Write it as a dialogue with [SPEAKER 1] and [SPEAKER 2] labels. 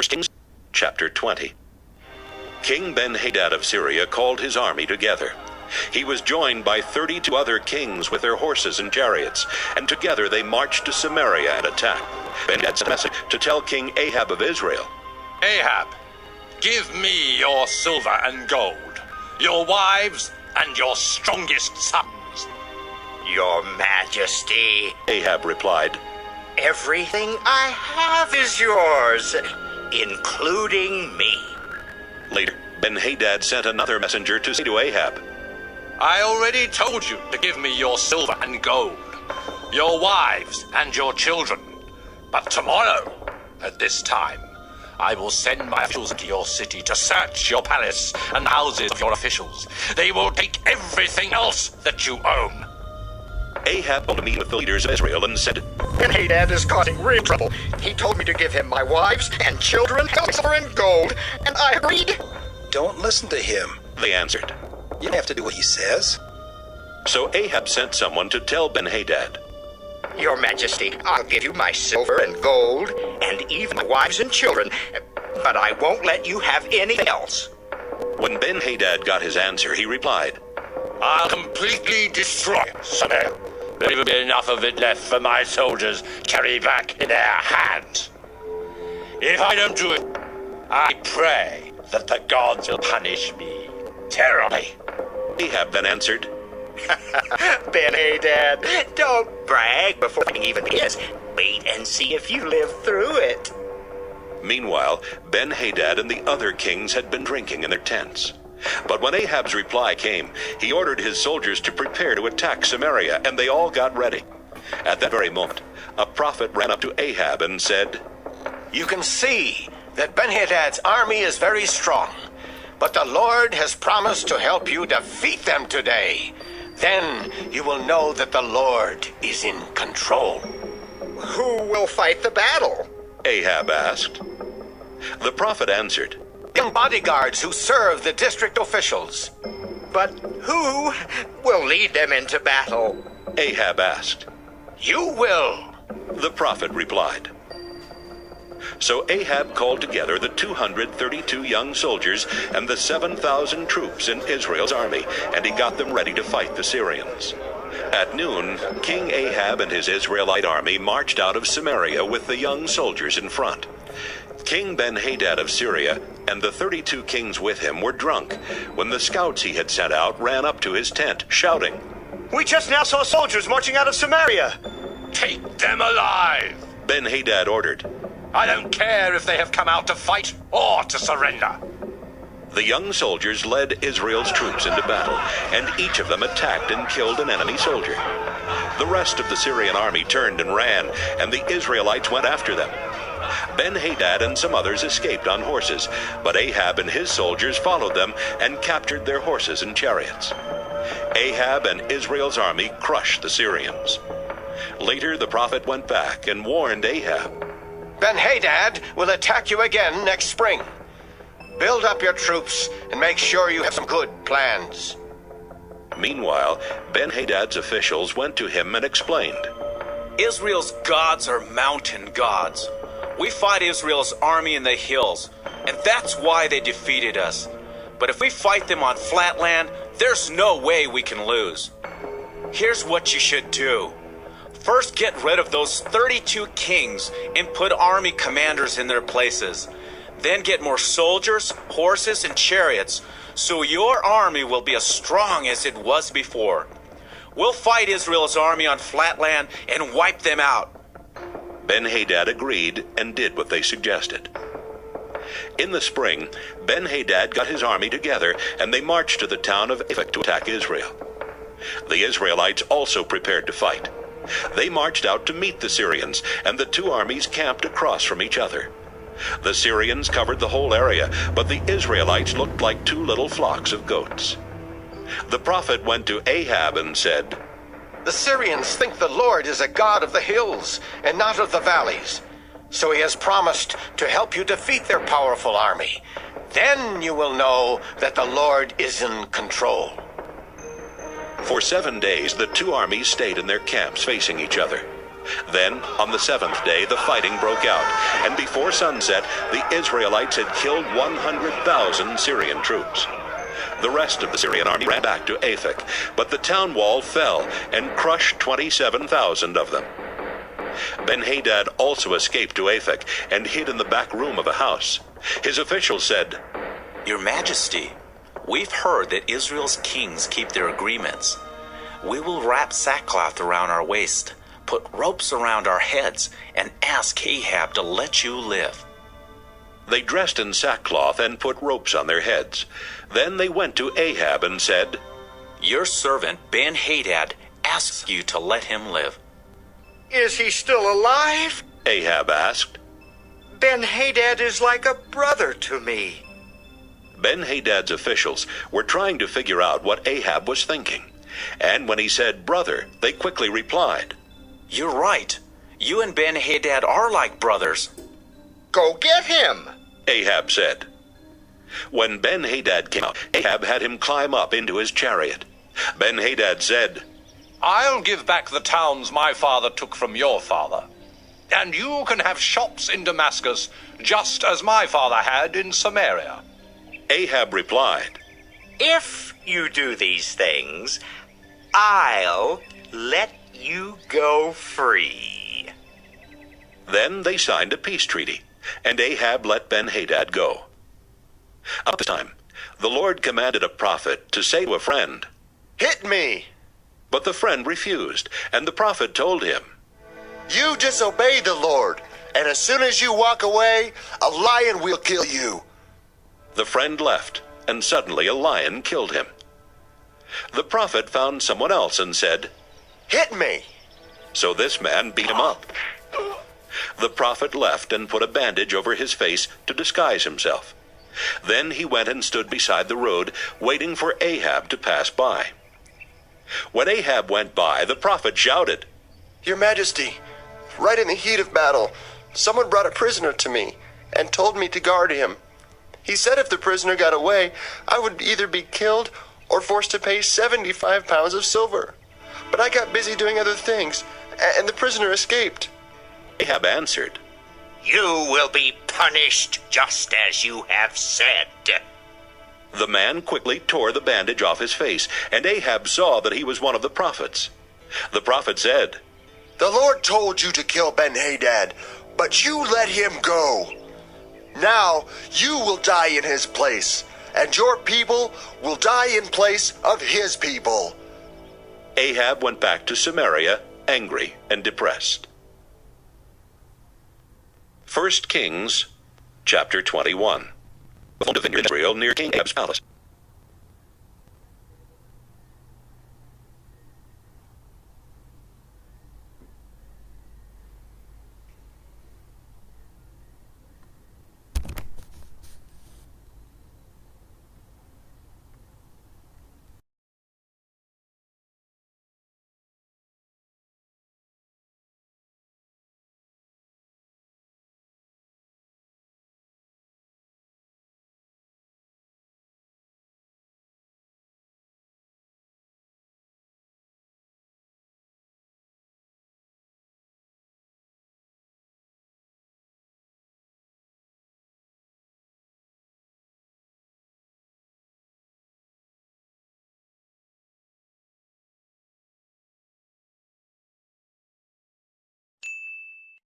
[SPEAKER 1] 1 Kings chapter 20. King Ben-Hadad of Syria called his army together. He was joined by 32 other kings with their horses and chariots, and together they marched to Samaria and attacked. Ben-Hadad sent a message to tell King Ahab of Israel,
[SPEAKER 2] Ahab, give me your silver and gold, your wives and your strongest sons.
[SPEAKER 3] Your Majesty,
[SPEAKER 1] Ahab replied,
[SPEAKER 3] everything I have is yours, including me.
[SPEAKER 1] Later, Ben-Hadad sent another messenger to say to Ahab,
[SPEAKER 2] I already told you to give me your silver and gold, your wives and your children. But tomorrow, at this time, I will send my officials into your city to search your palace and the houses of your officials. They will take everything else that you own.
[SPEAKER 1] Ahab called a meeting with the leaders of Israel and said,
[SPEAKER 3] Ben-Hadad is causing real trouble. He told me to give him my wives and children, silver and gold, and I agreed.
[SPEAKER 4] Don't listen to him,
[SPEAKER 1] they answered.
[SPEAKER 4] You don't have to do what he says.
[SPEAKER 1] So Ahab sent someone to tell Ben-Hadad,
[SPEAKER 3] Your Majesty, I'll give you my silver and gold, and even my wives and children, but I won't let you have anything else.
[SPEAKER 1] When Ben-Hadad got his answer, he replied,
[SPEAKER 2] I'll completely destroy Samaria. There will be enough of it left for my soldiers to carry back in their hands. If I don't do it, I pray that the gods will punish me terribly.
[SPEAKER 1] Ahab then answered,
[SPEAKER 3] Ben-Hadad, don't brag before it even begins. Wait and see if you live through it.
[SPEAKER 1] Meanwhile, Ben-Hadad and the other kings had been drinking in their tents. But when Ahab's reply came, he ordered his soldiers to prepare to attack Samaria, and they all got ready. At that very moment, a prophet ran up to Ahab and said,
[SPEAKER 5] You can see that Ben-Hadad's army is very strong, but the Lord has promised to help you defeat them today. Then you will know that the Lord is in control.
[SPEAKER 3] Who will fight the battle?
[SPEAKER 1] Ahab asked. The prophet answered,
[SPEAKER 5] Young bodyguards who serve the district officials.
[SPEAKER 3] But who will lead them into battle?
[SPEAKER 1] Ahab asked.
[SPEAKER 5] You will,
[SPEAKER 1] the prophet replied. So Ahab called together the 232 young soldiers and the 7,000 troops in Israel's army, and he got them ready to fight the Syrians. At noon, King Ahab and his Israelite army marched out of Samaria with the young soldiers in front. King Ben-Hadad of Syria and the 32 kings with him were drunk when the scouts he had sent out ran up to his tent, shouting,
[SPEAKER 6] We just now saw soldiers marching out of Samaria.
[SPEAKER 2] Take them alive,
[SPEAKER 1] Ben-Hadad ordered.
[SPEAKER 2] I don't care if they have come out to fight or to surrender.
[SPEAKER 1] The young soldiers led Israel's troops into battle, and each of them attacked and killed an enemy soldier. The rest of the Syrian army turned and ran, and the Israelites went after them. Ben-Hadad and some others escaped on horses, but Ahab and his soldiers followed them and captured their horses and chariots. Ahab and Israel's army crushed the Syrians. Later the prophet went back and warned Ahab,
[SPEAKER 5] Ben-Hadad will attack you again next spring. Build up your troops and make sure you have some good plans.
[SPEAKER 1] Meanwhile, Ben-Hadad's officials went to him and explained,
[SPEAKER 7] Israel's gods are mountain gods. We fight Israel's army in the hills, and that's why they defeated us. But if we fight them on flat land, there's no way we can lose. Here's what you should do. First, get rid of those 32 kings and put army commanders in their places. Then get more soldiers, horses, and chariots, so your army will be as strong as it was before. We'll fight Israel's army on flat land and wipe them out.
[SPEAKER 1] Ben-Hadad agreed and did what they suggested. In the spring, Ben-Hadad got his army together, and they marched to the town of Aphek to attack Israel. The Israelites also prepared to fight. They marched out to meet the Syrians, and the two armies camped across from each other. The Syrians covered the whole area, but the Israelites looked like two little flocks of goats. The prophet went to Ahab and said,
[SPEAKER 5] The Syrians think the Lord is a God of the hills and not of the valleys. So he has promised to help you defeat their powerful army. Then you will know that the Lord is in control.
[SPEAKER 1] For 7 days, the two armies stayed in their camps facing each other. Then, on the seventh day, the fighting broke out, and before sunset, the Israelites had killed 100,000 Syrian troops. The rest of the Syrian army ran back to Aphek, but the town wall fell and crushed 27,000 of them. Ben-Hadad also escaped to Aphek and hid in the back room of a house. His officials said,
[SPEAKER 7] Your Majesty, we've heard that Israel's kings keep their agreements. We will wrap sackcloth around our waist, put ropes around our heads, and ask Ahab to let you live.
[SPEAKER 1] They dressed in sackcloth and put ropes on their heads. Then they went to Ahab and said,
[SPEAKER 7] Your servant Ben-Hadad asks you to let him live.
[SPEAKER 3] Is he still alive?
[SPEAKER 1] Ahab asked.
[SPEAKER 3] Ben-Hadad is like a brother to me.
[SPEAKER 1] Ben-Hadad's officials were trying to figure out what Ahab was thinking. And when he said brother, they quickly replied,
[SPEAKER 7] You're right. You and Ben-Hadad are like brothers.
[SPEAKER 3] Go get him,
[SPEAKER 1] Ahab said. When Ben-Hadad came out, Ahab had him climb up into his chariot. Ben-Hadad said,
[SPEAKER 2] I'll give back the towns my father took from your father. And you can have shops in Damascus, just as my father had in Samaria.
[SPEAKER 1] Ahab replied,
[SPEAKER 3] If you do these things, I'll let you go free.
[SPEAKER 1] Then they signed a peace treaty, and Ahab let Ben-Hadad go. About this time, the Lord commanded a prophet to say to a friend,
[SPEAKER 6] Hit me!
[SPEAKER 1] But the friend refused, and the prophet told him,
[SPEAKER 6] You disobeyed the Lord, and as soon as you walk away, a lion will kill you.
[SPEAKER 1] The friend left, and suddenly a lion killed him. The prophet found someone else and said,
[SPEAKER 6] Hit me!
[SPEAKER 1] So this man beat him up. The prophet left and put a bandage over his face to disguise himself. Then he went and stood beside the road, waiting for Ahab to pass by. When Ahab went by, the prophet shouted,
[SPEAKER 6] Your Majesty, right in the heat of battle, someone brought a prisoner to me and told me to guard him. He said if the prisoner got away, I would either be killed or forced to pay 75 pounds of silver. But I got busy doing other things, and the prisoner escaped.
[SPEAKER 1] Ahab answered,
[SPEAKER 3] You will be punished just as you have said.
[SPEAKER 1] The man quickly tore the bandage off his face, and Ahab saw that he was one of the prophets. The prophet said,
[SPEAKER 6] The Lord told you to kill Ben-Hadad, but you let him go. Now you will die in his place, and your people will die in place of his people.
[SPEAKER 1] Ahab went back to Samaria, angry and depressed. 1 Kings, chapter 21. The vineyard of Israel near King Ahab's palace.